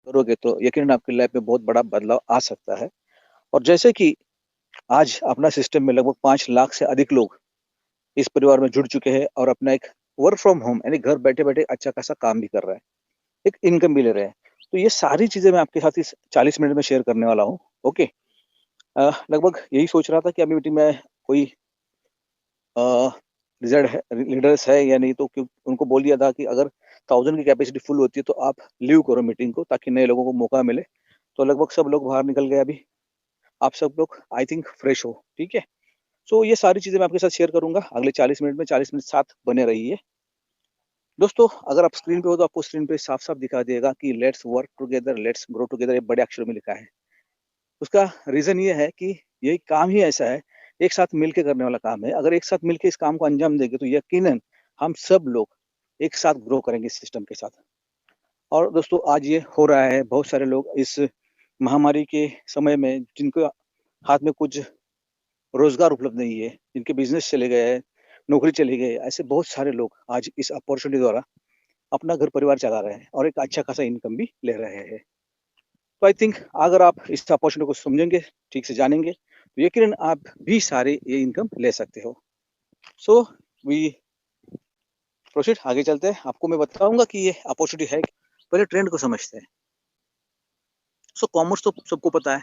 करोगे तो यकीनन आपकी लाइफ में बहुत बड़ा बदलाव आ सकता है। और जैसे कि आज अपना सिस्टम में लगभग 5 लाख से अधिक लोग इस परिवार में जुड़ चुके हैं और अपना एक वर्क फ्रॉम होम यानी घर बैठे-बैठे अच्छा खासा काम भी कर रहे हैं, एक इनकम भी ले रहे हैं। तो ये सारी चीज़ें मैं आपके साथ इस 40 मिनट में शेयर करने वाला हूँ, ओके। लगभग यही सोच रहा था कि अभी मीटिंग में कोई अ, रिज़ल्ट है लीडर्स है या नहीं, तो क्यों उनको बोल दिया था कि अगर 1000 की कैपेसिटी फुल होती है तो आप लीव करो मीटिंग को ताकि नए लोगों को मौका मिले। तो लगभग सब लोग बाहर निकल गए अभी। आप सब लोग आई थिंक फ्रेश हो, ठीक है? सो ये सारी चीज़ें मैं आपके साथ शेयर करूँगा अगले 40 मिनट में, 40 मिनट साथ बने रहिए। दोस्तों, अगर आप स्क्रीन पे हो तो आपको स्क्रीन पे साफ-साफ दिखा देगा कि let's work together, let's grow together, ये बड़े अक्षरों में लिखा है। उसका रीज़न ये है कि ये काम ही ऐसा है, एक साथ मिल के करने वाला काम है। अगर एक साथ मिल के इस काम को अंजाम देंगे तो यकीनन हम सब लोग एक साथ ग्रो करेंगे इस सिस्टम के साथ। और दोस्तों, आज ये हो रहा है, बहुत सारे लोग इस महामारी के समय में जिनको हाथ में कुछ रोज़गार उपलब्ध नहीं है, जिनके बिज़नेस चले गए हैं, नौकरी चली गई है, ऐसे बहुत सारे लोग आज इस अपॉर्च्युनिटी द्वारा अपना घर परिवार चला रहे हैं और एक अच्छा खासा इनकम भी ले रहे हैं। तो आई थिंक अगर आप इस अपॉर्चुनिटी को समझेंगे, ठीक से जानेंगे, तो यकीनन आप भी सारे ये इनकम ले सकते हो। सो वी प्रोसीड, आगे चलते हैं। आपको मैं बताऊँगा कि ये अपॉर्चुनिटी है क्या। पहले ट्रेंड को समझते हैं। सो कॉमर्स तो सबको पता है,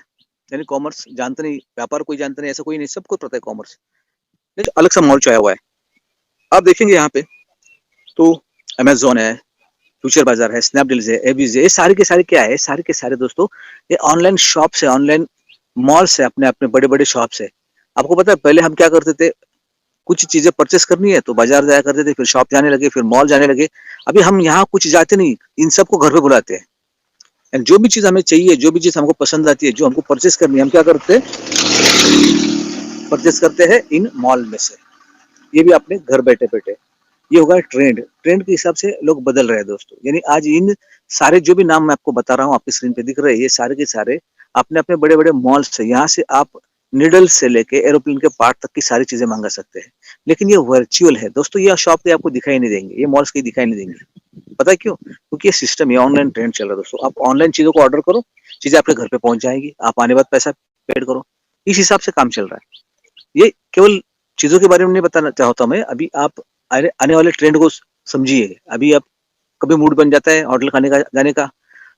यानी कॉमर्स जानते नहीं, व्यापार कोई जानता नहीं, ऐसा कोई नहीं, सबको पता है कॉमर्स। लेकिन अलग सा मॉल छाया हुआ है। आप देखेंगे यहाँ पे तो अमेज़न है, फ्यूचर बाज़ार है, स्नैपडील है, एबीज़ है, ये सारे के सारे क्या है, सारे के सारे दोस्तों ये ऑनलाइन शॉप्स है, ऑनलाइन मॉल्स है, अपने-अपने बड़े-बड़े शॉप्स है। आपको पता है पहले हम क्या करते थे, कुछ चीज़ें परचेज़ करनी है तो बाज़ार जाया करते थे, फिर शॉप जाने लगे, फिर मॉल जाने लगे। अभी हम यहाँ कुछ जाते नहीं, इन सबको घर पे बुलाते हैं। एंड जो भी चीज़ हमें चाहिए, जो भी चीज़ हमको पसंद आती है, जो हमको परचेज़ करनी है, हम क्या करते हैं, परचेज़ करते हैं इन मॉल में से। ये भी अपने घर बैठे-बैठे। ये होगा ट्रेंड। ट्रेंड के हिसाब से लोग बदल रहे हैं दोस्तों। यानी आज इन सारे जो भी नाम मैं आपको बता रहा हूँ, आपकी स्क्रीन पे दिख रहे हैं, ये सारे के सारे अपने-अपने बड़े-बड़े मॉल्स से, यहाँ से आप नीडल से लेके एरोप्लेन के पार्ट तक की सारी चीज़ें मँगा सकते हैं। लेकिन ये वर्चुअल है दोस्तों, ये शॉप पे आपको दिखाई नहीं देंगे, ये मॉल्स कहीं दिखाई नहीं देंगे। पता है क्यों? क्योंकि ये सिस्टम, ये ऑनलाइन ट्रेंड चल रहा है दोस्तों। आप ऑनलाइन चीज़ों को ऑर्डर करो, चीज़ें आपके घर पे पहुँच जाएँगी, आप आने बाद पैसा पेड करो। इस हिसाब से काम चल रहा है। ये केवल चीज़ों के बारे में नहीं बताना चाहता मैं, अभी आप आने आने वाले ट्रेंड को समझिए। अभी आप कभी मूड बन जाता है होटल खाने का जाने का,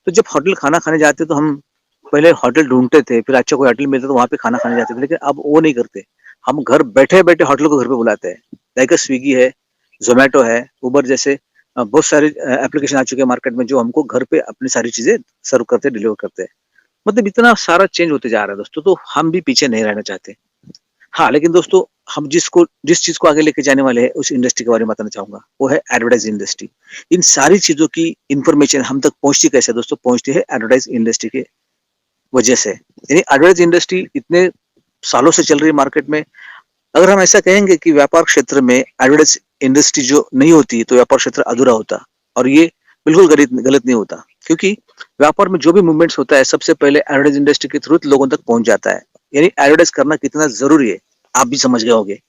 तो जब होटल खाना खाने जाते तो हम पहले होटल ढूँढते थे, फिर अच्छा कोई होटल मिलता तो वहाँ पे खाना खाने जाते थे, लेकिन अब वो नहीं करते। हम घर बैठे-बैठे होटल को घर पे बुलाते हैं। लाइक स्विगी है, ज़ोमैटो है, उबर जैसे बहुत सारे एप्लीकेशन आ चुके हैं मार्केट में जो हमको घर पे अपनी सारी चीज़ें सर्व करते हैं, डिलीवर करते हैं। मतलब इतना सारा चेंज होते जा रहा है दोस्तों, तो हम भी पीछे नहीं रहना चाहते। हाँ, लेकिन दोस्तों, हम जिस चीज़ को आगे लेके जाने वाले हैं उस इंडस्ट्री के बारे में बताना चाहूँगा, वो है एडवर्टाइज़ इंडस्ट्री। इन सारी चीज़ों की इन्फॉर्मेशन हम तक पहुँचती कैसे है दोस्तों? पहुँचती है एडवर्टाइज़ इंडस्ट्री के वजह से। यानी एडवर्टाइज़ इंडस्ट्री इतने सालों से चल रही है मार्केट में। अगर हम ऐसा कहेंगे कि व्यापार क्षेत्र में एडवर्टाइज़ इंडस्ट्री जो नहीं होती तो व्यापार क्षेत्र अधूरा होता, और ये बिल्कुल गलत गलत नहीं होता, क्योंकि व्यापार में जो भी मूवमेंट्स होता है सबसे पहले एडवर्टाइज़ इंडस्ट्री के थ्रू लोगों तक पहुँच जाता है। यानी एडवर्टाइज़ करना कितना ज़रूरी है, आप भी समझ गए होंगे।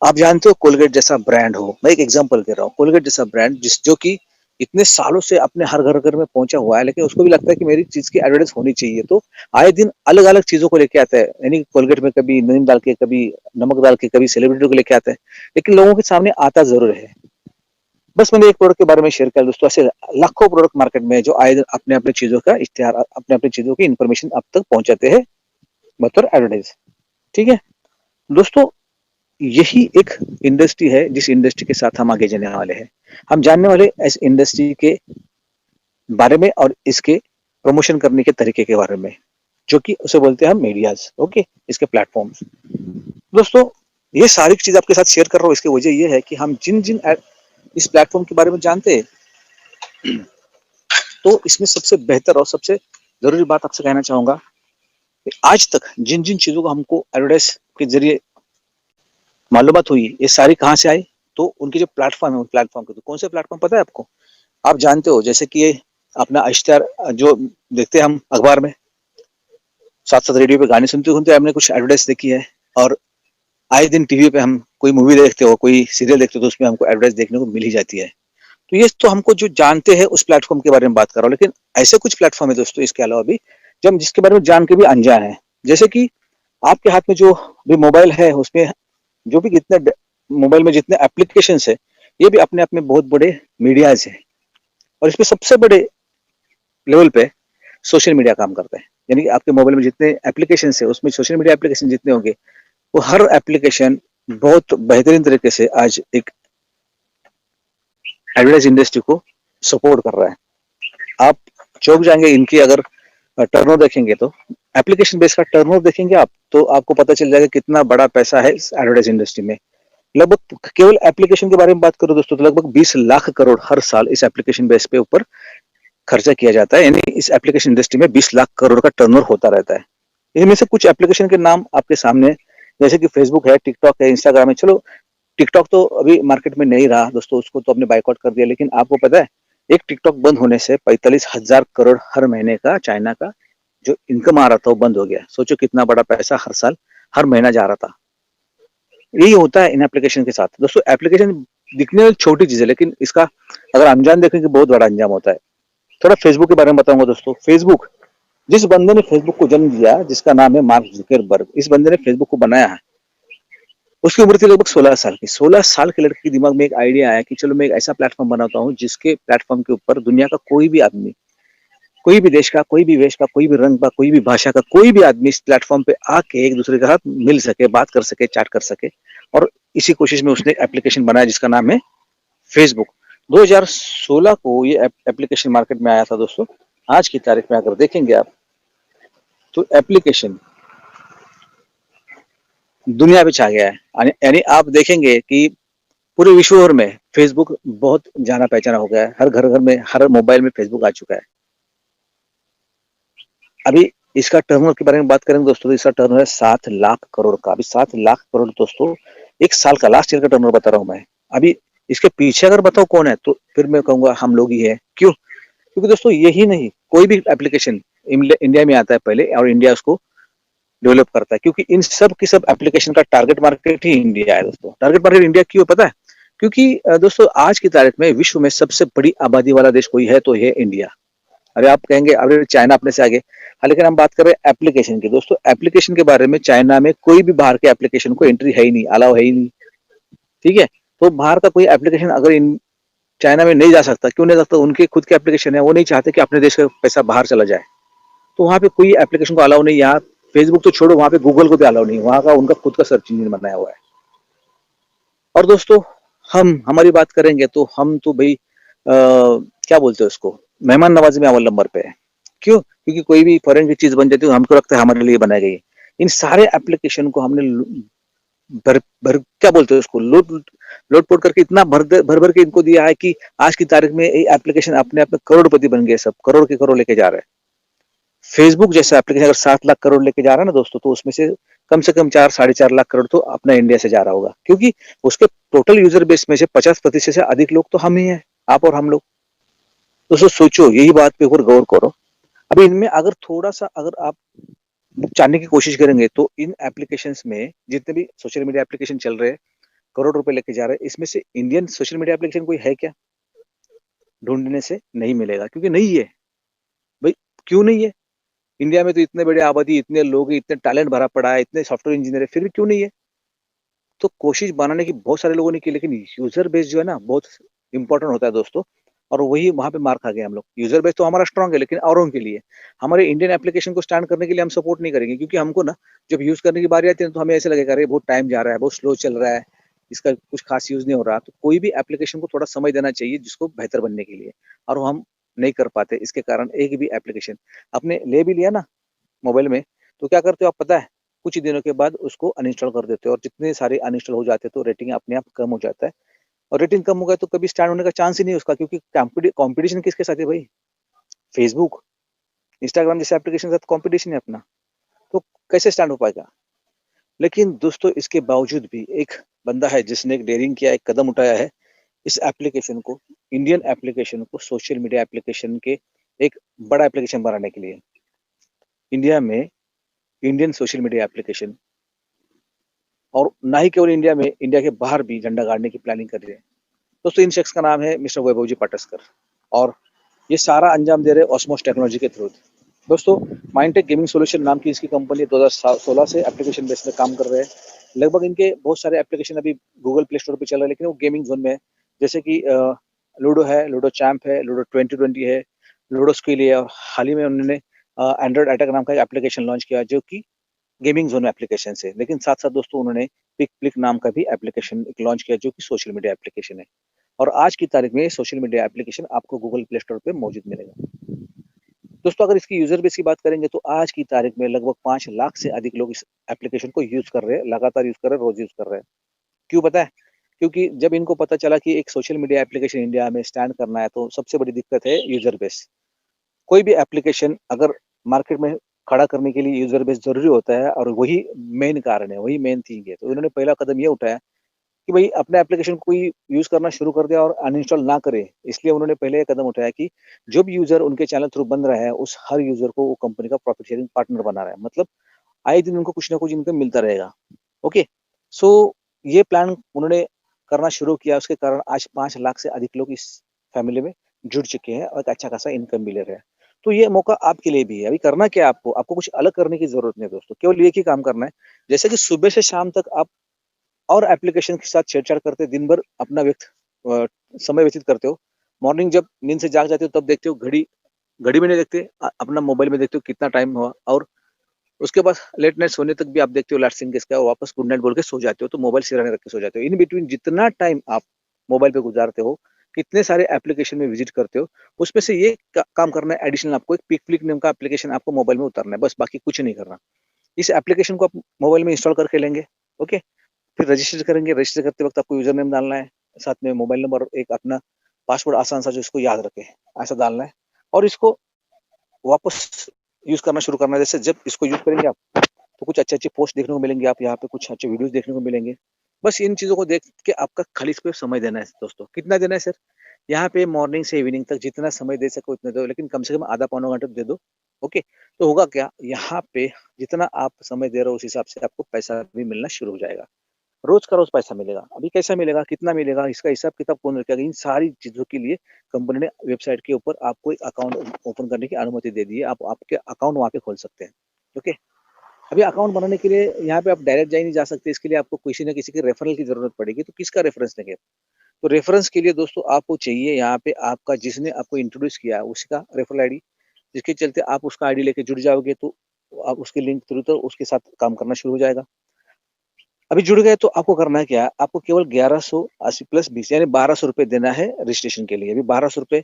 आप जानते हो कोलगेट जैसा ब्रांड हो, मैं एक एग्जांपल दे रहा हूँ, कोलगेट जैसा ब्रांड जो कि इतने सालों से अपने हर घर-घर में पहुँचा हुआ है, लेकिन उसको भी लगता है कि मेरी चीज़ की एडवर्टाइज़ होनी चाहिए, तो आए दिन अलग-अलग चीज़ों को लेके आता है। यानी कोलगेट में कभी नीम डाल के, कभी नमक डाल के, कभी सेलिब्रिटी को लेके आता है, लेकिन लोगों के सामने आता ज़रूर है। बस मैंने एक प्रोडक्ट के बारे में शेयर किया दोस्तों, ऐसे लाखों प्रोडक्ट मार्केट में जो आए दिन अपने-अपने चीज़ों का इश्तिहार, अपने-अपने चीज़ों की इन्फॉर्मेशन आप तक पहुँचाते हैं बतौर एडवर्टाइज़, ठीक है? दोस्तों, यही एक इंडस्ट्री है जिस इंडस्ट्री के साथ हम आगे जाने वाले हैं। हम जानने वाले इस इंडस्ट्री के बारे में और इसके प्रमोशन करने के तरीके के बारे में, जो कि उसे बोलते हैं हम मीडियाज़, ओके? इसके प्लेटफ़ॉर्म्स। दोस्तों, ये सारी चीज़ आपके साथ शेयर कर रहा हूँ, इसकी वजह ये है कि हम जिन-जिन इस प्लेटफ़ॉर्म के बारे में जानते हैं, तो इसमें सबसे बेहतर और सबसे ज़रूरी बात आपसे कहना चाहूँगा कि आज तक जिन-जिन चीज़ों को हमको एडवर्टाइज़ के ज़रिए मालूमात हुई, ये सारी कहाँ से आई? तो उनके जो प्लेटफ़ॉर्म है, उन प्लेटफ़ॉर्म के, तो कौन से प्लेटफ़ॉर्म पता है आपको? आप जानते हो, जैसे कि ये अपना इश्तिहार जो देखते हैं हम अखबार में, साथ-साथ रेडियो पे गाने सुनते-सुनते हमने कुछ एडवर्टाइज़ देखी है, और आए दिन टीवी पे हम कोई मूवी देखते हो, कोई सीरियल देखते हो, तो उसमें हमको एडवर्टाइज़ देखने को मिल ही जाती है। तो ये तो हमको जो जानते हैं उस प्लेटफॉर्म के बारे में बात कर रहा हूँ, लेकिन ऐसे कुछ प्लेटफॉर्म है दोस्तों इसके अलावा भी जो हम जिसके बारे में जान के भी अनजान है। जैसे कि आपके हाथ में जो भी मोबाइल है उसमें जो भी मोबाइल में जितने एप्लीकेशंस है, ये भी अपने आप में बहुत बड़े मीडियाज है। और इसमें सबसे बड़े लेवल पे सोशल मीडिया काम करता है। यानी कि आपके मोबाइल में जितने एप्लीकेशन है उसमें सोशल मीडिया एप्लीकेशन जितने होंगे, वो हर एप्लीकेशन बहुत बेहतरीन तरीके से आज एक एडवर्टाइज इंडस्ट्री को सपोर्ट कर रहा है। आप चौंक जाएंगे इनकी अगर टर्नओवर देखेंगे तो, एप्लीकेशन बेस का टर्नओवर देखेंगे आप तो आपको पता चल जाएगा कितना बड़ा पैसा है इस एडवर्टाइज इंडस्ट्री में। लगभग केवल एप्लीकेशन के बारे में बात करो दोस्तों तो लगभग 20 लाख करोड़ हर साल इस एप्लीकेशन बेस पे ऊपर खर्चा किया जाता है। यानी इस एप्लीकेशन इंडस्ट्री में 20 लाख करोड़ का टर्नओवर होता रहता है। इनमें से कुछ एप्लीकेशन के नाम आपके सामने, जैसे कि फेसबुक है, टिकटॉक है, इंस्टाग्राम है। चलो टिकटॉक तो अभी मार्केट में नहीं रहा दोस्तों, उसको तो हमने बाइकआउट कर दिया, लेकिन आपको पता है एक टिकटॉक बंद होने से 45,000 करोड़ हर महीने का चाइना का जो इनकम आ रहा था वो बंद हो गया। सोचो कितना बड़ा पैसा हर साल हर महीना जा रहा था। यही होता है इन एप्लीकेशन के साथ दोस्तों। एप्लीकेशन दिखने में छोटी चीज है, लेकिन इसका अगर अंजाम देखेंगे बहुत बड़ा अंजाम होता है। थोड़ा फेसबुक के बारे में बताऊंगा दोस्तों। फेसबुक, जिस बंदे ने फेसबुक को जन्म दिया जिसका नाम है मार्क जुकरबर्ग, इस बंदे ने फेसबुक को बनाया है। उसकी उम्र थी लगभग 16 साल की। 16 साल के लड़के के दिमाग में एक आइडिया आया कि चलो मैं एक ऐसा प्लेटफॉर्म बनाता हूँ जिसके प्लेटफॉर्म के ऊपर दुनिया का कोई भी आदमी, कोई भी देश का, कोई भी वेश का, कोई भी रंग का, कोई भी भाषा का कोई भी आदमी इस प्लेटफॉर्म पे आके एक दूसरे के साथ मिल सके, बात कर सके, चैट कर सके। और इसी कोशिश में उसने एप्लीकेशन बनाया जिसका नाम है फेसबुक। 2016 को ये एप्लीकेशन मार्केट में आया था दोस्तों। आज की तारीख में अगर देखेंगे आप तो एप्लीकेशन दुनिया में छा गया है। यानी आप देखेंगे कि पूरे विश्व भर में फेसबुक बहुत जाना पहचाना हो गया है। हर घर घर में, हर मोबाइल में फेसबुक आ चुका है। अभी इसका टर्नओवर के बारे में बात करेंगे दोस्तों तो इसका टर्नओवर है 7 लाख करोड़ का। अभी 7 लाख करोड़ दोस्तों एक साल का, लास्ट ईयर का टर्नओवर बता रहा हूं मैं। अभी इसके पीछे अगर बताओ कौन है तो फिर मैं कहूंगा हम लोग ही है। क्यों? क्योंकि दोस्तों यही नहीं, कोई भी एप्लीकेशन इंडिया में आता है पहले और इंडिया उसको डेवलप करता है, क्योंकि इन सब की सब एप्लीकेशन का टारगेट मार्केट ही इंडिया है दोस्तों। टारगेट मार्केट इंडिया क्यों पता है? क्योंकि दोस्तों आज की तारीख में विश्व में सबसे बड़ी आबादी वाला देश कोई है तो ये इंडिया। अरे आप कहेंगे अरे चाइना अपने से आगे, हाँ, लेकिन हम बात कर रहे हैं एप्लीकेशन की दोस्तों। एप्लीकेशन के बारे में चाइना में कोई भी बाहर के एप्लीकेशन को एंट्री है ही नहीं, अलाउ है ही नहीं। ठीक है, तो बाहर का कोई एप्लीकेशन अगर इन चाइना में नहीं जा सकता, क्यों नहीं जा सकता? उनके खुद के एप्लीकेशन है, वो नहीं चाहते कि अपने देश का पैसा बाहर चला जाए, तो वहां पे कोई एप्लीकेशन को अलाउ नहीं। यहाँ फेसबुक तो छोड़ो, वहां पे गूगल को भी अलाउ नहीं, वहां का उनका खुद का सर्च इंजन बनाया हुआ है। और दोस्तों हम हमारी बात करेंगे तो हम तो भाई क्या बोलते हैं उसको, मेहमान नवाजी में अव्वल नंबर पे है। क्यों? क्योंकि कोई भी फॉरेन की चीज बन जाती है हमको लगता है हमारे लिए बनाई गई है। इन सारे एप्लीकेशन को हमने भर भर क्या बोलते हैं उसको, लोड लोड पोड करके इतना भर भर के इनको दिया है कि आज की तारीख में ये एप्लीकेशन अपने आप में करोड़पति बन गए। सब करोड़ के करोड़ लेके जा रहे हैं। फेसबुक जैसा एप्लीकेशन अगर 7 लाख करोड़ लेके जा रहा है ना दोस्तों, तो उसमें से कम 4 साढ़े 4 लाख करोड़ तो अपना इंडिया से जा रहा होगा, क्योंकि उसके टोटल यूजर बेस में से 50% से अधिक लोग तो हम ही हैं, आप और हम लोग। दोस्तों सोचो, यही बात पे ऊपर गौर करो। अभी इनमें अगर थोड़ा सा अगर आप जानने की कोशिश करेंगे तो इन एप्लीकेशंस में जितने भी सोशल मीडिया एप्लीकेशन चल रहे हैं, करोड़ रुपए लेके जा रहे हैं, इसमें से इंडियन सोशल मीडिया एप्लीकेशन कोई है क्या? ढूंढने से नहीं मिलेगा, क्योंकि नहीं है भाई। क्यों नहीं है? इंडिया में तो इतने बड़े आबादी, इतने लोग, इतने टैलेंट भरा पड़ा है, इतने सॉफ्टवेयर इंजीनियर है, फिर भी क्यों नहीं है? तो कोशिश बनाने की बहुत सारे लोगों ने की, लेकिन यूजर बेस जो है ना बहुत इंपॉर्टेंट होता है दोस्तों। और वही वहां पे मार खा गए हम लोग। यूजर बेस तो हमारा स्ट्रांग है, लेकिन औरों के लिए, हमारे इंडियन एप्लीकेशन को स्टैंड करने के लिए हम सपोर्ट नहीं करेंगे, क्योंकि हमको ना जब यूज करने की बारी आती है तो हमें ऐसे लगेगा अरे बहुत टाइम जा रहा है, बहुत स्लो चल रहा है, इसका कुछ खास यूज नहीं हो रहा। तो कोई भी एप्लीकेशन को थोड़ा समय देना चाहिए जिसको बेहतर बनने के लिए, और वो हम नहीं कर पाते। इसके कारण एक भी एप्लीकेशन आपने ले भी लिया ना मोबाइल में, तो क्या करते हो आप पता है? कुछ ही दिनों के बाद उसको अनइंस्टॉल कर देते हो, और जितने सारे अनइंस्टॉल हो जाते हैं तो रेटिंग अपने आप कम हो जाता है। और रेटिंग कम हो गया तो कभी स्टैंड होने का चांस ही नहीं है उसका, क्योंकि कंपटीशन किसके साथ है भाई? फेसबुक, इंस्टाग्राम जैसे एप्लीकेशन के साथ कंपटीशन है अपना, तो कैसे स्टैंड हो पाएगा? लेकिन दोस्तों इसके बावजूद भी एक बंदा है जिसने एक डेयरिंग किया, एक कदम उठाया है इस एप्लीकेशन को, इंडियन एप्लीकेशन को सोशल मीडिया एप्लीकेशन के एक बड़ा एप्लीकेशन बनाने के लिए। इंडिया में इंडियन सोशल मीडिया एप्लीकेशन, और ना ही केवल इंडिया में, इंडिया के बाहर भी झंडा गाड़ने की प्लानिंग कर रहे हैं। दोस्तों इन शख्स का नाम है मिस्टर वैभव जी पाटस्कर और ये सारा अंजाम दे रहे हैं ऑस्मोस टेक्नोलॉजी के थ्रू। दोस्तों माइंडटेक गेमिंग सॉल्यूशन नाम की इसकी कंपनी 2016 से एप्लीकेशन बेस में काम कर रहे हैं। लगभग इनके बहुत सारे एप्लीकेशन अभी गूगल प्ले स्टोर पे चल रहे हैं, लेकिन वो गेमिंग जोन में है। जैसे कि लूडो है, लूडो चैंप है, लूडो 2020 है, लूडो स्किल है। और हाल ही में उन्होंने एंड्रॉइड अटैक नाम का एप्लीकेशन लॉन्च किया जो कि गेमिंग जोन एप्लीकेशन से। लेकिन साथ साथ दोस्तों उन्होंने पिक क्लिक नाम का भी एप्लीकेशन लॉन्च किया जो कि सोशल मीडिया एप्लीकेशन है। और आज की तारीख में सोशल मीडिया एप्लीकेशन आपको गूगल प्ले स्टोर पे मौजूद मिलेगा। दोस्तों अगर इसकी यूजर बेस की बात करेंगे तो आज की तारीख में लगभग 5 लाख से अधिक लोग इस एप्लीकेशन को यूज कर रहे हैं, लगातार यूज कर रहे हैं, रोज यूज कर रहे हैं। क्यों पता है? क्योंकि जब इनको पता चला कि एक सोशल मीडिया एप्लीकेशन इंडिया में स्टैंड करना है तो सबसे बड़ी दिक्कत है यूजर बेस। कोई भी एप्लीकेशन अगर मार्केट में खड़ा करने के लिए यूजर बेस जरूरी होता है और वही मेन कारण है, वही मेन थिंग है। तो इन्होंने पहला कदम ये उठाया कि भाई अपने एप्लीकेशन को कोई यूज करना शुरू कर दिया और अनइंस्टॉल ना करे। इसलिए उन्होंने पहले ये कदम उठाया कि जो भी यूजर उनके चैनल थ्रू बन रहा है उस हर यूजर को वो कंपनी का प्रॉफिट शेयरिंग पार्टनर बना रहा है। मतलब आए दिन उनको कुछ ना कुछ इनकम मिलता रहेगा। ओके, सो ये प्लान उन्होंने करना शुरू किया, उसके कारण आज 5 लाख से अधिक लोग इस फैमिली में जुड़ चुके हैं और एक अच्छा खासा इनकम भी ले रहे हैं। तो ये मौका आपके लिए भी है। अभी करना क्या है आपको? आपको कुछ अलग करने की जरूरत नहीं है दोस्तों, केवल एक ही काम करना है। जैसे कि सुबह से शाम तक आप और एप्लीकेशन के साथ छेड़छाड़ करते दिन भर अपना समय व्यतीत करते हो। मॉर्निंग जब नींद से जाग जाते हो तब देखते हो घड़ी घड़ी में नहीं देखते, अपना मोबाइल में देखते हो कितना टाइम हुआ। और उसके बाद लेट नाइट सोने तक भी आप देखते हो लास्ट सीन किसका है, वापस गुड नाइट बोल के सो जाते हो। तो मोबाइल सिरहाने रख के सो जाते हो। इन बिटवीन जितना टाइम आप मोबाइल पे गुजारते हो, कितने सारे एप्लीकेशन में विजिट करते हो, उसमें से ये काम करना है एडिशनल। आपको एक पिक फ्लिक नाम का एप्लीकेशन आपको मोबाइल में उतारना है, बस बाकी कुछ नहीं करना। इस एप्लीकेशन को आप मोबाइल में इंस्टॉल करके लेंगे। ओके, फिर रजिस्टर करेंगे। रजिस्टर करते वक्त आपको यूजर नेम डालना है, साथ में मोबाइल नंबर, एक अपना पासवर्ड आसान सा जो इसको याद रखे ऐसा डालना है। और इसको वापस यूज करना शुरू करना है। जैसे जब इसको यूज करेंगे आप तो कुछ अच्छे अच्छे पोस्ट देखने को मिलेंगे, आप यहाँ पे कुछ अच्छे वीडियोस देखने को मिलेंगे। बस इन चीजों को देख के आपका खाली इस पे समय देना है दोस्तों। कितना देना है सर? यहाँ पे मॉर्निंग से इवनिंग तक जितना समय दे सको उतना दो, लेकिन कम से कम आधा पौना घंटा दे दो। ओके, तो होगा क्या, यहाँ पे जितना आप समय दे रहे हो उस हिसाब से आपको पैसा भी मिलना शुरू हो जाएगा। रोज का रोज पैसा मिलेगा। अभी कैसा मिलेगा, कितना मिलेगा, इसका हिसाब किताब कौन रखेगा? इन सारी चीजों के लिए कंपनी ने वेबसाइट के ऊपर आपको एक अकाउंट ओपन करने की अनुमति दे दी है। आप आपके अकाउंट वहाँ पे खोल सकते हैं। ओके, अभी अकाउंट बनाने के लिए यहाँ पे आप डायरेक्ट जा ही नहीं जा सकते। इसके लिए आपको किसी न किसी के रेफरल की जरूरत पड़ेगी। तो किसका रेफरेंस लेंगे? तो रेफरेंस के लिए दोस्तों आपको चाहिए यहाँ पे आपका जिसने आपको इंट्रोड्यूस किया है उसका रेफरल आईडी, जिसके चलते आप उसका आईडी लेके जुड़ जाओगे तो आप उसके लिंक थ्रू तो उसके साथ काम करना शुरू हो जाएगा। अभी जुड़ गए तो आपको करना है क्या? आपको केवल 1180 प्लस 20 यानी 1200 रुपए देना है रजिस्ट्रेशन के लिए। अभी 1200 रुपए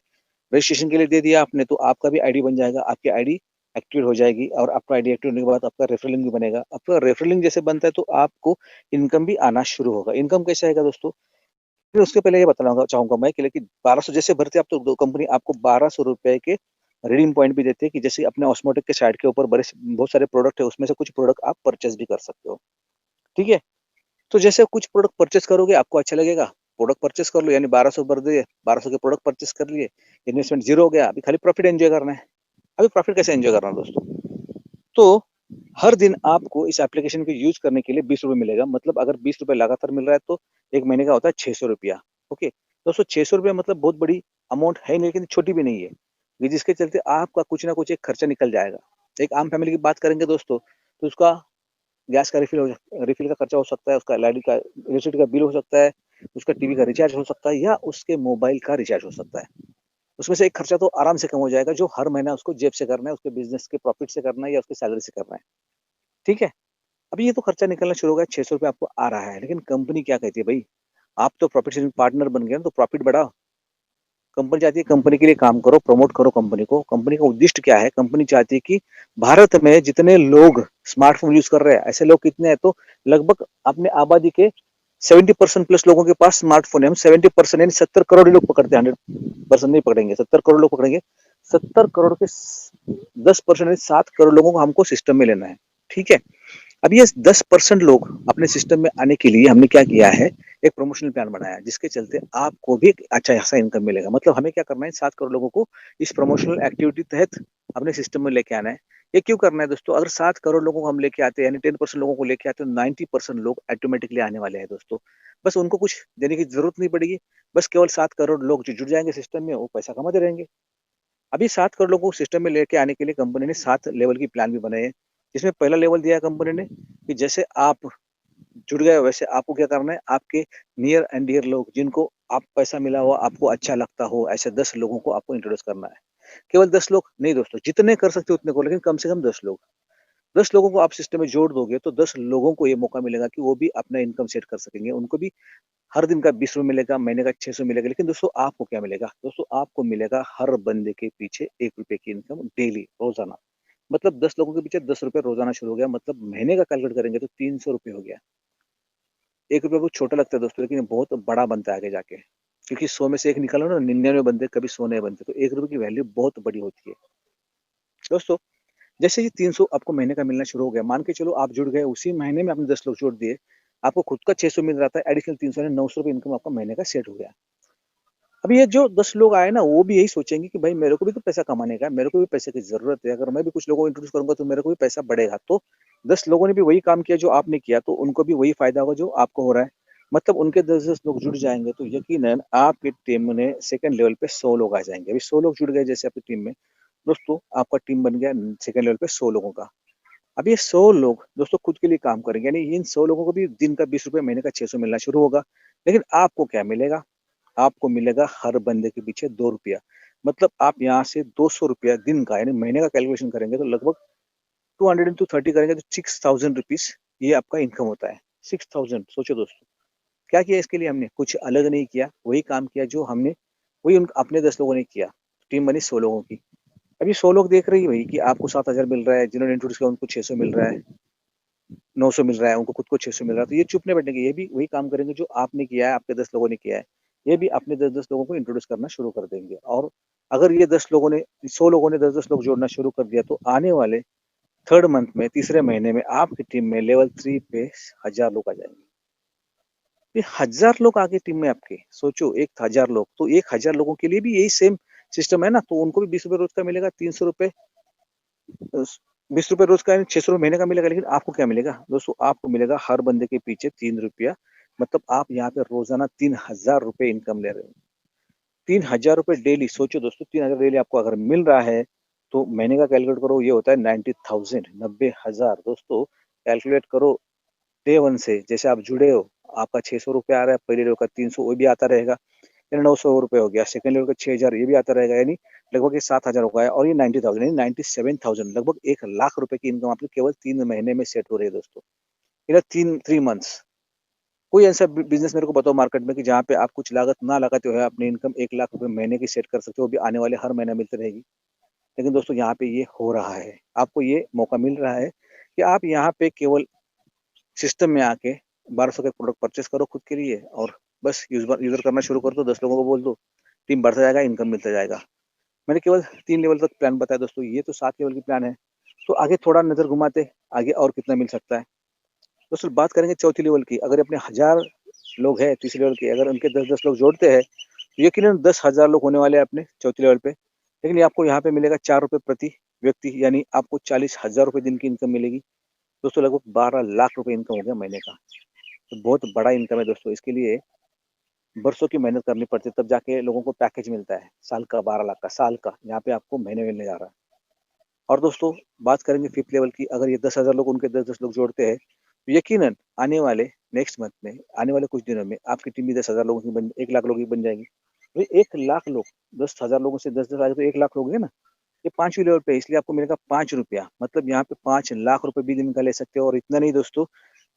रजिस्ट्रेशन के लिए दे दिया आपने तो आपका भी आईडी बन जाएगा, आपकी आईडी एक्टिवेट हो जाएगी। और आपका आईडी एक्टिवेट होने के बाद आपका रेफरल लिंक भी बनेगा। आपका रेफरल लिंक जैसे बनता है तो आपको इनकम भी आना शुरू होगा। इनकम कैसे आएगा दोस्तों? फिर उसके पहले ये बताना चाहूंगा मैं कि लेकिन 1200 जैसे भरते आप तो कंपनी आपको 1200 रुपए के रिडीम पॉइंट भी देते हैं कि जैसे अपने ऑस्मोटिक के साइट के ऊपर बहुत सारे प्रोडक्ट है, उसमें से कुछ प्रोडक्ट आप परचेज भी कर सकते हो। ठीक है, तो जैसे कुछ प्रोडक्ट परचेस करोगे आपको अच्छा लगेगा, प्रोडक्ट परचेस कर लो, यानी 1200 भर दिए, 1200 के प्रोडक्ट परचेस कर लिए, इन्वेस्टमेंट जीरो हो गया। अभी खाली प्रॉफिट एंजॉय करना है। अभी प्रॉफिट कैसे एंजॉय करना है दोस्तों? तो हर दिन आपको इस एप्लीकेशन को यूज करने के लिए 20 रुपए मिलेगा। मतलब अगर 20 रुपए लगातार मिल रहा है तो एक महीने का होता है 600 रुपया। ओके दोस्तों, 600 रुपया मतलब बहुत बड़ी अमाउंट है नहीं, लेकिन छोटी भी नहीं है ये, जिसके चलते आपका कुछ ना कुछ एक खर्चा निकल जाएगा। एक आम फैमिली की बात करेंगे दोस्तों तो उसका गैस का रिफिल का खर्चा हो सकता है, उसका एलईडी का इलेक्ट्रिसिटी का बिल हो सकता है, उसका टीवी का रिचार्ज हो सकता है, या उसके मोबाइल का रिचार्ज हो सकता है। उसमें से एक खर्चा तो आराम से कम हो जाएगा जो हर महीना उसको जेब से करना है, उसके बिजनेस के प्रॉफिट से करना है या उसकी सैलरी से करना है। ठीक है, अभी ये तो खर्चा निकलना शुरू हो गया, 600 रुपये आपको आ रहा है। लेकिन कंपनी क्या कहती है, भाई आप तो प्रॉफिट शेयरिंग पार्टनर बन गए ना, तो प्रॉफिट बढ़ाओ। कंपनी चाहती है कंपनी के लिए काम करो, प्रमोट करो कंपनी को। कंपनी का उद्देश्य क्या है? कंपनी चाहती है कि भारत में जितने लोग स्मार्टफोन यूज कर रहे हैं, ऐसे लोग कितने हैं तो लगभग अपने आबादी के 70% प्लस लोगों के पास स्मार्टफोन है। हम 70% यानी 70 करोड़ लोग पकड़ते हैं, 100% नहीं पकड़ेंगे, 70 करोड़ लोग पकड़ेंगे। 70 करोड़ के 10% यानी 7 करोड़ लोगों को हमको सिस्टम में लेना है। ठीक है, अब ये 10% लोग अपने सिस्टम में आने के लिए हमने क्या किया है, एक प्रमोशनल प्लान बनाया जिसके चलते आपको भी अच्छा खासा इनकम मिलेगा। मतलब हमें क्या करना है, 7 करोड़ लोगों को इस प्रमोशनल एक्टिविटी तहत अपने सिस्टम में लेके आना है। ये क्यों करना है दोस्तों? अगर 7 करोड़ लोगों को हम लेके आते हैं, यानी 10% लोगों को लेके आते हैं, तो 90% लोग ऑटोमेटिकली आने वाले हैं दोस्तों। बस उनको कुछ देने की ज़रूरत नहीं पड़ेगी, बस केवल 7 करोड़ लोग जो जुड़ जाएँगे सिस्टम में, वो पैसा कमाते रहेंगे। अभी 7 करोड़ लोगों को सिस्टम में लेके आने के लिए कंपनी ने 7 लेवल की प्लान भी बनाए हैं, जिसमें पहला लेवल दिया है कंपनी ने कि जैसे आप जुड़ गए, वैसे आपको क्या करना है, आपके नियर एंड डियर लोग जिनको आप पैसा मिला हो, आपको अच्छा लगता हो, ऐसे 10 लोगों को आपको इंट्रोड्यूस करना है। केवल 10 लोग नहीं दोस्तों, जितने कर सकते हो उतने करो, लेकिन कम से कम 10 लोग। 10 लोगों को आप सिस्टम में जोड़ दोगे, तो 10 लोगों को ये मौका मिलेगा कि वो भी अपना इनकम सेट कर सकेंगे। उनको भी हर दिन का ₹20 मिलेगा, महीने का 600 मिलेगा। लेकिन दोस्तों आपको क्या मिलेगा? दोस्तों आपको मिलेगा हर बंदे के पीछे ₹1 की इनकम डेली, रोज़ाना। मतलब 10 लोगों के पीछे ₹10 रोज़ाना शुरू हो गया, मतलब महीने का कैलकुलेट करेंगे तो ₹300 हो गया। ₹1 बहुत छोटा लगता है दोस्तों, लेकिन ये बहुत बड़ा बनता है आगे जाके। क्योंकि 100 में से 1 निकालो ना, 99 बनते, कभी 100 नहीं बनते, तो ₹1 की वैल्यू बहुत बड़ी होती है। दोस्तों, जैसे ये 300 आपको महीने का मिलना शुरू हो गया, मान के चलो आप जुड़ गए, उसी महीने में आपने 10 लोग जोड़ दिए, आपको खुद का 600 मिल रहा था, एडिशनल 300 यानी ₹900 इनकम आपका महीने का सेट हो गया। अब ये जो 10 लोग आए ना, वो भी यही सोचेंगे कि भाई मेरे को भी तो पैसा कमाने का है, मेरे को भी पैसे की ज़रूरत है, अगर मैं भी कुछ लोगों को इंट्रोड्यूस करूँगा तो मेरे को भी पैसा बढ़ेगा। तो 10 लोगों ने भी वही काम किया जो आपने किया, तो उनको भी वही फ़ायदा होगा जो आपको हो रहा है। मतलब उनके 10-10 लोग जुड़ जाएँगे, तो यकीनन आपकी टीम में सेकंड लेवल पे 100 लोग आ जाएँगे। अभी 100 लोग जुड़ गए जैसे आपकी टीम में, दोस्तों आपका टीम बन गया सेकंड लेवल पे 100 लोगों का। अब ये 100 लोग दोस्तों खुद के लिए काम करेंगे, यानी इन 100 लोगों को भी दिन का ₹20, महीने का 600 मिलना शुरू होगा। लेकिन आपको क्या मिलेगा? आपको मिलेगा हर बंदे के पीछे ₹2। मतलब आप यहाँ से ₹200 दिन का, यानी महीने का कैलकुलेशन करेंगे तो लगभग 200 इंटू 30 करेंगे तो ₹6000 ये आपका इनकम होता है। 6000 सोचो दोस्तों। क्या किया इसके लिए हमने? कुछ अलग नहीं किया, वही काम किया जो हमने वही उन अपने 10 लोगों ने किया। टीम बनी 100 लोगों की। अभी 100 लोग देख रही है वही कि आपको 7000 मिल रहा है, जिन्होंने इंट्रोड्यूस किया उनको 600 मिल रहा है, 900 मिल रहा है, उनको खुद को 600 मिल रहा है, तो ये चुप नहीं बैठेंगे, ये भी वही काम करेंगे जो आपने किया है, आपके 10 लोगों ने किया है। ये भी अपने 10-10 लोगों को इंट्रोड्यूस करना शुरू कर देंगे, और अगर ये 10 लोगों ने 100 लोगों ने 10-10 लोग जोड़ना शुरू कर दिया, तो आने वाले 3rd मंथ में, तीसरे महीने में आपकी टीम में लेवल 3 पे 1000 लोग आ जाएँगे। ये 1000 लोग आ गए टीम में आपके, सोचो 1000 लोग, तो 1000 लोगों के लिए भी यही सेम सिस्टम है ना, तो उनको भी ₹20 रोज़ का मिलेगा, ₹300 ₹20 रोज़ का यानी ₹600 महीने का मिलेगा, लेकिन आपको क्या मिलेगा? दोस्तों आपको मिलेगा हर बंदे के पीछे ₹3, मतलब आप यहाँ पे रोज़ाना ₹3000 इनकम ले रहे हो। ₹3000 डेली, सोचो दोस्तों 3000 डेली आपको अगर मिल रहा है, तो महीने का कैलकुलेट करो, ये होता है 90,000, 90,000 दोस्तों, कैलकुलेट करो डे 1 से, जैसे आप जुड़े हो, आपका ₹600 आ रहा है, पहले लेवल का 300 वो भी आता रहेगा, यानी ₹900 हो गया, सेकंड लेवल का 6000 ये भी आता रहेगा, यानी लगभग ये 7000 हो गया, और ये 90,000 यानी 97,000, लगभग 1 लाख रुपए की इनकम आपकी केवल 3 महीने में सेट हो रही है दोस्तों। इन 3 मंथ्स। कोई ऐसा बिज़नेस मेरे को बताओ मार्केट में कि जहाँ पे आप कुछ लागत ना लगाते हुए अपनी इनकम 1 लाख रुपए महीने की सेट कर सकते हो, वो भी आने वाले हर महीने मिलती रहेगी। लेकिन दोस्तों यहाँ पे ये हो रहा है। आपको ये मौका मिल रहा है कि आप यहाँ पे केवल सिस्टम में आके 1200 का प्रोडक्ट परचेज़ करो खुद के लिए, और बस यूज़र करना शुरू कर दो, 10 लोगों को बोल दो, टीम बढ़ता जाएगा, इनकम मिलता जाएगा। मैंने केवल 3 लेवल तक प्लान बताया दोस्तों, ये तो 7 लेवल की प्लान है। तो आगे थोड़ा नज़र घुमाते, आगे और कितना मिल सकता है। दोस्तों बात करेंगे चौथी लेवल की, अगर अपने 1000 लोग हैं तीसरे लेवल के, अगर उनके 10-10 लोग जोड़ते हैं, तो यकीनन 10,000 लोग होने वाले हैं अपने चौथे लेवल पे। लेकिन ये आपको यहाँ पे मिलेगा ₹4 प्रति व्यक्ति, यानी आपको ₹40,000 दिन की इनकम मिलेगी। दोस्तों लगभग 12 लाख रुपए इनकम हो गया महीने का। तो बहुत बड़ा इनकम है दोस्तों, इसके लिए बरसों की मेहनत करनी पड़ती है, तब जाके लोगों को पैकेज मिलता है, साल का 12 लाख का, साल का, यहाँ पे आपको महीने में मिलने जा रहा है। और दोस्तों बात करेंगे 5th लेवल की, अगर ये 10,000 लोग उनके 10-10 लोग जोड़ते हैं, तो यकीनन आने वाले नेक्स्ट मंथ में, आने वाले कुछ दिनों में आपकी टीम भी 10,000 लोगों की 1 लाख लोगों की बन जाएगी। तो 1 लाख लोग, 10,000 लोगों से 10-10 आए तो 1 लाख लोग हैं ना, ये 5वीं लेवल पे है, इसलिए आपको मिलेगा ₹5, मतलब यहाँ पे 5 लाख रुपए भी दिन का ले सकते हो। और इतना नहीं दोस्तों,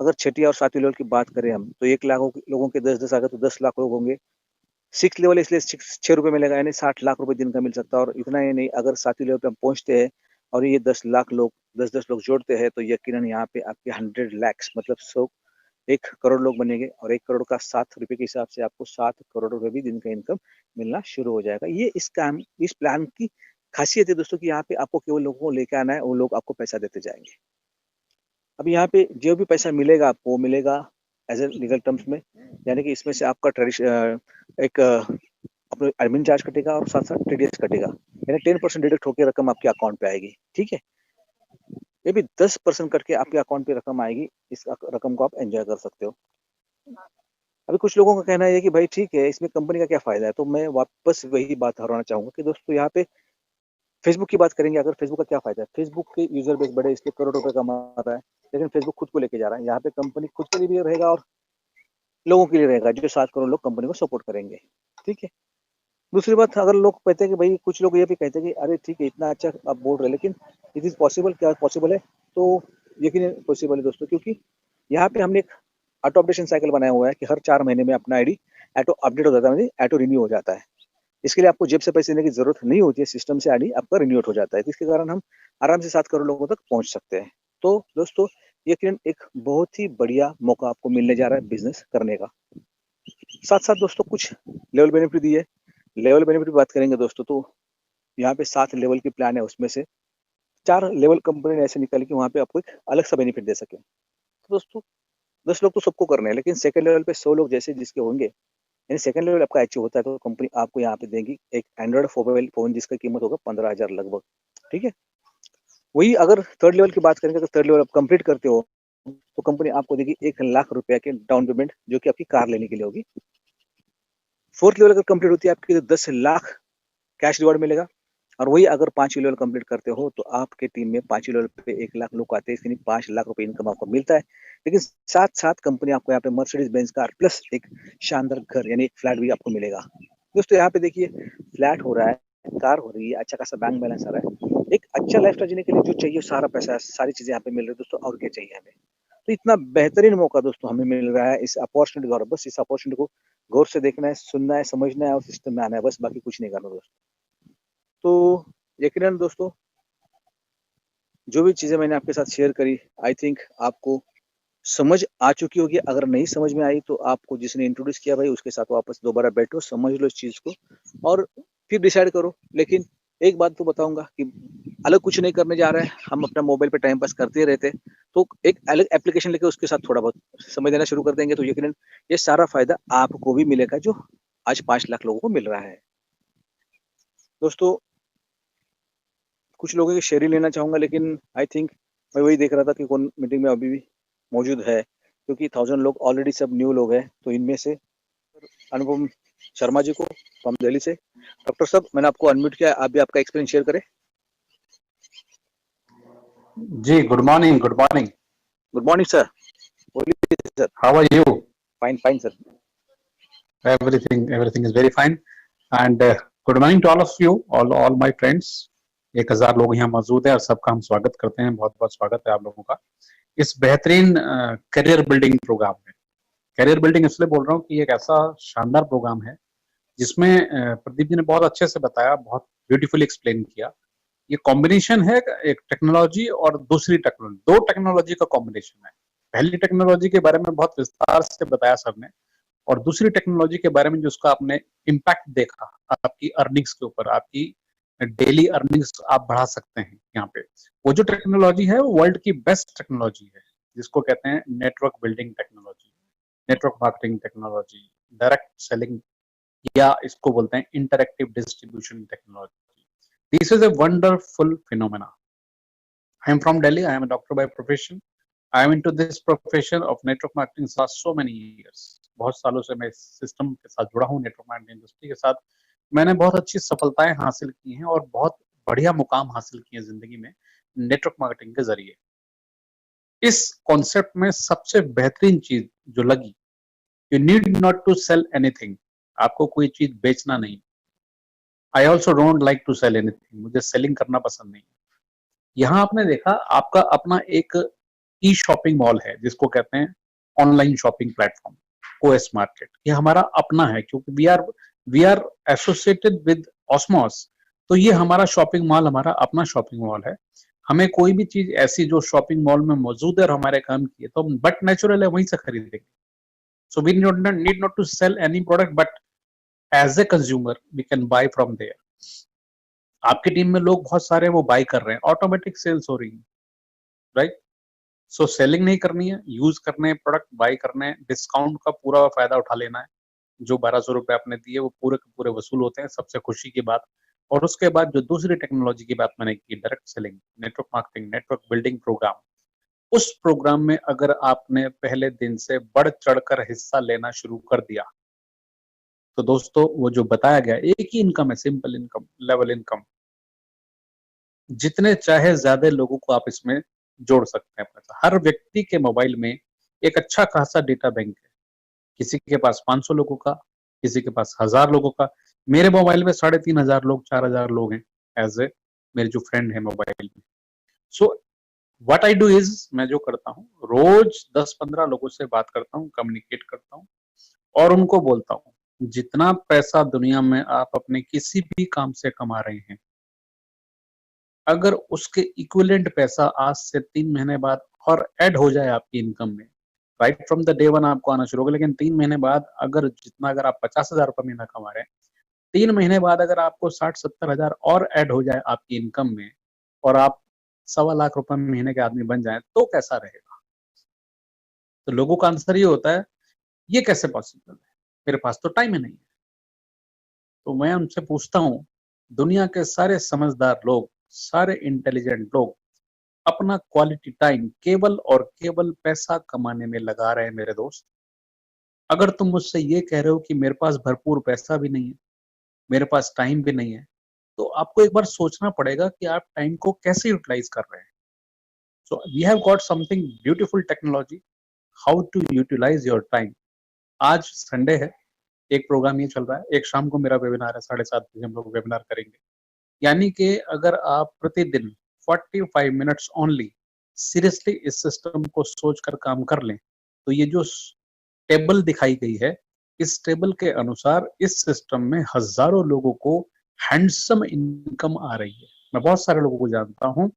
अगर छठी और 7वीं लेवल की बात करें हम, तो 1 लाख लोगों के 10-10 आ गए तो 10 लाख लोग होंगे। 6th लेवल इसलिए ₹6 मिलेगा, यानी 60 लाख रुपए दिन का मिल सकता है। और इतना ही नहीं, अगर 7वीं लेवल पे हम पहुँचते हैं और ये 10 लाख लोग 10-10 लोग जोड़ते हैं, तो यकीनन यहाँ पे आपके 100 लैक्स, मतलब 1 करोड़ लोग बनेंगे, और 1 करोड़ का ₹7 के हिसाब से आपको 7 करोड़ रुपए भी दिन का इनकम मिलना शुरू हो जाएगा। ये इस प्लान की खासियत है दोस्तों, कि यहाँ पे आपको केवल लोगों को लेके आना है, वो लोग आपको पैसा देते जाएँगे। अब यहाँ पे जो भी पैसा मिलेगा आपको, वो मिलेगा एज़ अ लीगल टर्म्स में, यानी कि इसमें से आपका एक अपना एडमिन चार्ज कटेगा और साथ-साथ टीडीएस कटेगा। यानी 10% डिडक्ट होके रकम आपके अकाउंट पे आएगी, ठीक है? ये भी 10% कट के आपके अकाउंट पे रकम आएगी, इस रकम को आप एंजॉय कर सकते हो। अभी कुछ लोगों का कहना है कि भाई ठीक है, इसमें कंपनी का क्या फ़ायदा है? तो मैं वापस वही बात दोहराना चाहूँगा कि दोस्तों यहाँ पे फेसबुक की बात करेंगे, अगर फेसबुक का क्या फ़ायदा है? फेसबुक के यूज़र बेस बड़े, इसलिए करोड़ रुपए कमा रहा है, लेकिन फेसबुक खुद को लेके जा रहा है। यहाँ पे कंपनी खुद के लिए भी रहेगा और लोगों के लिए रहेगा, जो 7 करोड़ लोग कंपनी को सपोर्ट करेंगे, ठीक है? दूसरी बात, अगर लोग कहते हैं कि भाई, कुछ लोग ये भी कहते हैं कि अरे ठीक है, इतना अच्छा आप बोल रहे हैं, लेकिन इट इज़ पॉसिबल, क्या पॉसिबल है? तो यकीनन पॉसिबल है दोस्तों, क्योंकि यहाँ पे हमने एक ऑटो अपडेशन साइकिल बनाया हुआ है कि हर 4 महीने में अपना आईडी ऑटो अपडेट हो जाता है, मतलब ऑटो रिन्यू हो जाता है। इसके लिए आपको जेब से पैसे देने की ज़रूरत नहीं होती है, सिस्टम से आईडी आपका रिन्यूड हो जाता है, जिसके कारण हम आराम से 7 करोड़ लोगों तक पहुँच सकते हैं। तो दोस्तों, यकीनन एक बहुत ही बढ़िया मौका आपको मिलने जा रहा है बिज़नेस करने का। साथ-साथ दोस्तों कुछ लेवल बेनिफिट भी है। लेवल बेनिफिट की बात करेंगे दोस्तों, तो यहाँ पे 7 लेवल की प्लान है, उसमें से 4 लेवल कंपनी ने ऐसे निकाले कि वहाँ पे आपको एक अलग सा बेनिफिट दे सके। तो दोस्तों, 10 लोग तो सबको करने हैं, लेकिन सेकंड लेवल पे 100 लोग जैसे जिसके होंगे, यानी सेकंड लेवल आपका अचीव होता है, तो कंपनी आपको यहाँ पे देगी एक एंड्रॉइड मोबाइल फ़ोन, जिसका कीमत होगा 15,000 लगभग, ठीक है? वही अगर थर्ड लेवल की बात करेंगे, अगर थर्ड लेवल आप कंप्लीट करते हो, तो कंपनी आपको देगी 1 लाख रुपए के डाउन पेमेंट, जो कि आपकी कार लेने के लिए होगी। फोर्थ लेवल अगर कंप्लीट होती है आपकी, तो 10 लाख कैश रिवॉर्ड मिलेगा। और वही अगर 5 लेवल कंप्लीट करते हो, तो आपके टीम में 5 लेवल पे 1 लाख लोग आते हैं, यानी 5 लाख रुपए इनकम आपको मिलता है। लेकिन साथ-साथ कंपनी आपको यहाँ पे मर्सिडीज़ बेंज कार प्लस एक शानदार घर, यानी एक फ्लैट भी आपको मिलेगा। दोस्तों यहाँ पे देखिए, फ्लैट हो रहा है, कार हो रही है, अच्छा खासा बैंक बैलेंस आ रहा है। एक अच्छा लाइफ़स्टाइल जीने के लिए जो चाहिए सारा पैसा, सारी चीज़ें यहाँ पे मिल रही है दोस्तों, और क्या चाहिए हमें? तो इतना बेहतरीन मौका दोस्तों हमें मिल रहा है इस अपॉर्चुनिटी द्वारा। बस इस अपॉर्चुनिटी को गौर से देखना है, सुनना है, समझना है और सिस्टम में आना है, बस बाकी कुछ नहीं करना दोस्तों। तो यकीनन दोस्तों, जो भी चीज़ें मैंने आपके साथ शेयर करी, आई थिंक आपको समझ आ चुकी होगी। अगर नहीं समझ में आई, तो आपको जिसने इंट्रोड्यूस किया भाई, उसके साथ वापस दोबारा बैठो, समझ लो इस चीज़ को और फिर डिसाइड करो। लेकिन एक बात तो बताऊँगा कि अलग कुछ नहीं करने जा रहे हैं, हम अपना मोबाइल पे टाइम पास करते ही रहते हैं, तो एक अलग एप्लीकेशन लेके उसके साथ थोड़ा बहुत समय देना शुरू कर देंगे, तो यकीनन ये सारा फ़ायदा आपको भी मिलेगा, जो आज 5 लाख लोगों को मिल रहा है। दोस्तों, कुछ लोगों की शेयरिंग लेना चाहूँगा, लेकिन आई थिंक मैं वही देख रहा था कि कौन मीटिंग में अभी भी मौजूद है, क्योंकि 1000 लोग ऑलरेडी सब न्यू लोग हैं। तो इनमें से अनुपम शर्मा जी को, फ्रॉम दिल्ली से। डॉक्टर साहब, मैंने आपको अनम्यूट किया है, आप भी आपका एक्सपीरियंस शेयर करें। जी, good morning, good morning. Good morning sir, बोलिए sir. How are you? Fine fine sir. Everything is very fine and good morning to all of you, all my friends. 1000 लोग यहाँ मौजूद हैं और सबका हम स्वागत करते हैं। बहुत बहुत स्वागत है आप लोगों का इस बेहतरीन करियर बिल्डिंग प्रोग्राम में। करियर बिल्डिंग इसलिए बोल रहा हूँ कि ये एक ऐसा शानदार प्रोग्राम है जिसमें प्रदीप जी ने बहुत अच्छे से बताया, बहुत ब्यूटीफुली एक्सप्लेन किया। ये कॉम्बिनेशन है एक टेक्नोलॉजी और दूसरी टेक्नोलॉजी, दो टेक्नोलॉजी का कॉम्बिनेशन है। पहली टेक्नोलॉजी के बारे में बहुत विस्तार से बताया सर ने, और दूसरी टेक्नोलॉजी के बारे में जिसका आपने इम्पैक्ट देखा आपकी अर्निंग्स के ऊपर, आपकी डेली अर्निंग्स आप बढ़ा सकते हैं यहाँ पे। वो जो टेक्नोलॉजी है वो वर्ल्ड की बेस्ट टेक्नोलॉजी है, जिसको कहते हैं network building technology, network marketing technology, direct selling, या इसको बोलते हैं interactive distribution technology. This is a wonderful phenomena. I am from Delhi. I am a doctor by profession. I am into this profession of network marketing for so many years. बहुत सालों से मैं इस system के साथ जुड़ा हूँ, network marketing industry के साथ। मैंने बहुत अच्छी सफलताएं हासिल की हैं और बहुत बढ़िया मुकाम हासिल किए हैं जिंदगी में नेटवर्क मार्केटिंग के जरिए। इस कॉन्सेप्ट में सबसे बेहतरीन चीज जो लगी, you need not to sell anything. आपको कोई चीज बेचना नहीं। I also don't like to sell anything. मुझे सेलिंग करना पसंद नहीं। यहाँ आपने देखा आपका अपना एक ई शॉपिंग मॉल है, जिसको कहते हैं online shopping platform OS market. ये हमारा अपना है क्योंकि वी आर एसोसिएटेड विद ऑस्मोस। तो ये हमारा शॉपिंग मॉल, हमारा अपना शॉपिंग मॉल है। हमें कोई भी चीज ऐसी जो शॉपिंग मॉल में मौजूद है और हमारे काम की है, तो हम बट नेचुरल है वहीं से खरीदेंगे। So we need not to sell any product, but as a consumer we can buy from there. आपकी टीम में लोग बहुत सारे वो बाय कर रहे हैं, ऑटोमेटिक सेल्स हो रही है, राइट? सो सेलिंग नहीं करनी है, यूज करने हैं प्रोडक्ट, बाय करने हैं, डिस्काउंट का पूरा फायदा उठा लेना है। जो 1200 रुपए आपने दिए वो पूरे के पूरे वसूल होते हैं। सबसे खुशी की बात, और उसके बाद जो दूसरी टेक्नोलॉजी की बात मैंने की, direct selling, network marketing, network building program, उस प्रोग्राम में अगर आपने पहले दिन से बढ़ चढ़कर हिस्सा लेना शुरू कर दिया, तो दोस्तों वो जो बताया गया एक ही इनकम है, सिंपल इनकम, लेवल इनकम, जितने चाहे ज्यादा लोगों को आप इसमें जोड़ सकते हैं पैसा। हर व्यक्ति के मोबाइल में एक अच्छा खासा डेटा बैंक है, किसी के पास 500 लोगों का, किसी के पास 1000 लोगों का। मेरे मोबाइल में 3500 लोग, 4000 लोग हैं एज ए मेरे जो फ्रेंड है मोबाइल में। So what I do is, मैं जो करता हूँ रोज 10-15 लोगों से बात करता हूँ, कम्युनिकेट करता हूँ और उनको बोलता हूँ जितना पैसा दुनिया में आप अपने किसी भी काम से कमा रहे हैं, अगर उसके इक्विवेलेंट पैसा आज से 3 महीने बाद और ऐड हो जाए आपकी इनकम में, right from the day one आपको आना शुरू होगा, लेकिन 3 महीने बाद अगर आप 50,000 रुपए महीना कमा रहे हैं, 3 महीने बाद अगर आपको 60-70 हजार और ऐड हो जाए आपकी इनकम में और आप 1.25 लाख रुपए महीने के आदमी बन जाए, तो कैसा रहेगा? तो लोगों का आंसर ये होता है, ये कैसे पॉसिबल है, मेरे पास तो टाइम ही नहीं है। तो मैं उनसे पूछता हूँ, दुनिया के सारे समझदार लोग, सारे इंटेलिजेंट लोग अपना क्वालिटी टाइम केवल और केवल पैसा कमाने में लगा रहे हैं मेरे दोस्त। अगर तुम मुझसे ये कह रहे हो कि मेरे पास भरपूर पैसा भी नहीं है, मेरे पास टाइम भी नहीं है, तो आपको एक बार सोचना पड़ेगा कि आप टाइम को कैसे यूटिलाइज कर रहे हैं। So we have got something beautiful technology, how to utilise your time. आज संडे है, एक प्रोग्राम ये चल रहा है, एक शाम को मेरा वेबिनार है, 7:30 बजे हम लोग वेबिनार करेंगे। यानी कि अगर आप प्रतिदिन 45 मिनट्स ओनली सीरियसली इस सिस्टम को सोचकर काम कर लें, तो ये जो टेबल दिखाई गई है, इस टेबल के अनुसार इस सिस्टम में हजारों लोगों को हैंडसम इनकम आ रही है। मैं बहुत सारे लोगों को जानता हूं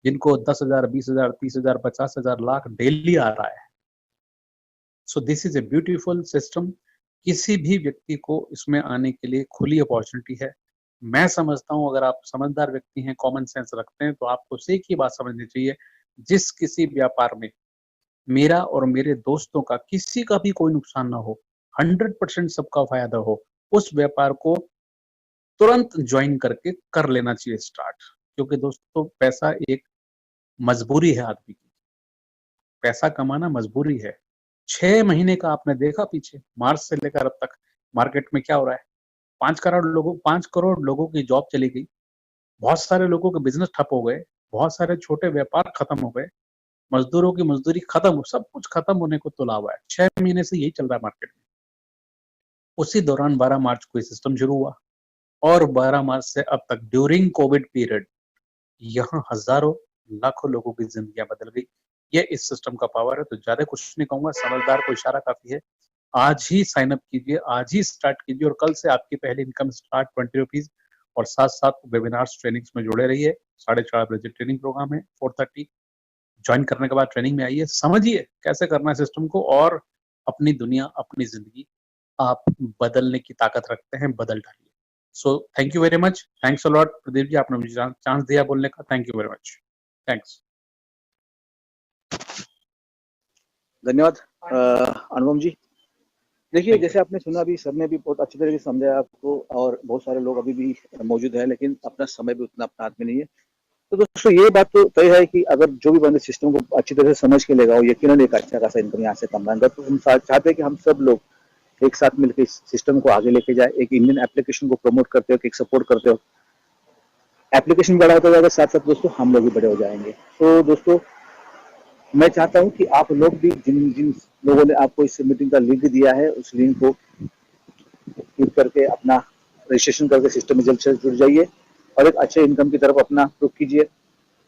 जिनको 10,000, 20,000, 30,000, 50,000, लाख डेली आ रहा है। So this is a beautiful system. किसी भी व्यक्ति को इसमें आने के लिए खुली अपॉर्चुनिटी है। मैं समझता हूं अगर आप समझदार व्यक्ति हैं, कॉमन सेंस रखते हैं, तो आपको एक ही बात समझनी चाहिए, जिस किसी व्यापार में मेरा और मेरे दोस्तों का किसी का भी कोई नुकसान ना हो, 100% सबका फायदा हो, उस व्यापार को तुरंत ज्वाइन करके कर लेना चाहिए स्टार्ट। क्योंकि दोस्तों पैसा एक मजबूरी है आदमी की, पैसा कमाना मजबूरी है। 6 महीने का आपने देखा पीछे, मार्च से लेकर अब तक मार्केट में क्या हो रहा है। 5 करोड़ लोगों की जॉब चली गई, बहुत सारे लोगों के बिजनेस ठप हो गए, बहुत सारे छोटे व्यापार खत्म हो गए, मजदूरों की मजदूरी खत्म, सब कुछ खत्म होने को तुला हुआ है। 6 महीने से यही चल रहा है मार्केट में। उसी दौरान 12 मार्च को ये सिस्टम शुरू हुआ और 12 मार्च से अब तक ड्यूरिंग कोविड पीरियड यहाँ हजारों लाखों लोगों की जिंदगियां बदल गई। ये इस सिस्टम का पावर है। तो ज्यादा कुछ नहीं कहूंगा, समझदार को इशारा काफी है। आज ही साइन अप कीजिए, आज ही स्टार्ट कीजिए और कल से आपकी पहली इनकम स्टार्ट 20 रुपीज। और साथ साथ वेबिनार्स ट्रेनिंग्स में जुड़े रहिए। 4:30 बजे ट्रेनिंग प्रोग्राम है, 4:30 ज्वाइन करने के बाद ट्रेनिंग में आइए, समझिए कैसे करना है सिस्टम को, और अपनी दुनिया, अपनी जिंदगी आप बदलने की ताकत रखते हैं, बदल डालिए। So thank you very much, thanks a lot Pradeep ji, आपने मुझे चांस दिया बोलने का, thank you very much, thanks. धन्यवाद अनुपम जी। देखिए, जैसे आपने सुना, अभी सर ने भी बहुत अच्छी तरीके से समझाया आपको, और बहुत सारे लोग अभी भी मौजूद है, लेकिन अपना समय भी उतना अपना हाथ में नहीं है। तो दोस्तों ये बात तो तय है कि अगर जो भी बंदे सिस्टम को अच्छी तरह से समझ के लेगा, वो यकीनन एक अच्छा खासा इनकम यहाँ से कमाएगा। तो हम चाहते हैं कि हम सब लोग एक साथ मिलकर इस सिस्टम को आगे लेके जाए, एक इंडियन एप्लीकेशन को प्रमोट करते हो, एक सपोर्ट करते हो। एप्लीकेशन बड़ा होता जाएगा, साथ साथ दोस्तों हम लोग भी बड़े हो जाएंगे। तो दोस्तों मैं चाहता हूं कि आप लोग भी, जिन जिन लोगों ने आपको इस मीटिंग का लिंक दिया है, उस लिंक को क्लिक करके अपना रजिस्ट्रेशन करके सिस्टम में जल्द से जुड़ जाइए और एक अच्छे इनकम की तरफ अपना रुख कीजिए।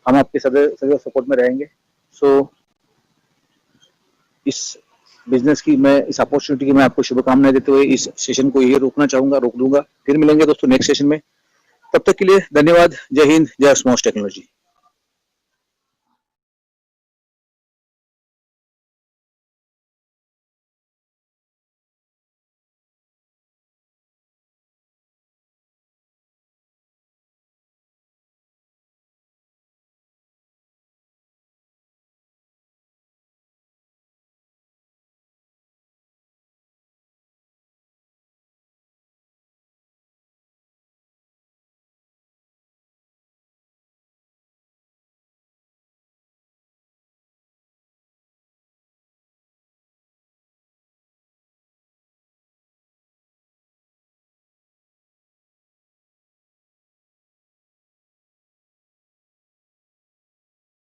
हम आपके सदैव सपोर्ट में रहेंगे। सो इस बिजनेस की, मैं इस अपॉर्चुनिटी की मैं आपको शुभकामनाएं देते हुए इस सेशन को यही रोक दूंगा। फिर मिलेंगे दोस्तों नेक्स्ट सेशन में। तब तक के लिए धन्यवाद। जय हिंद, जय स्मॉश टेक्नोलॉजी।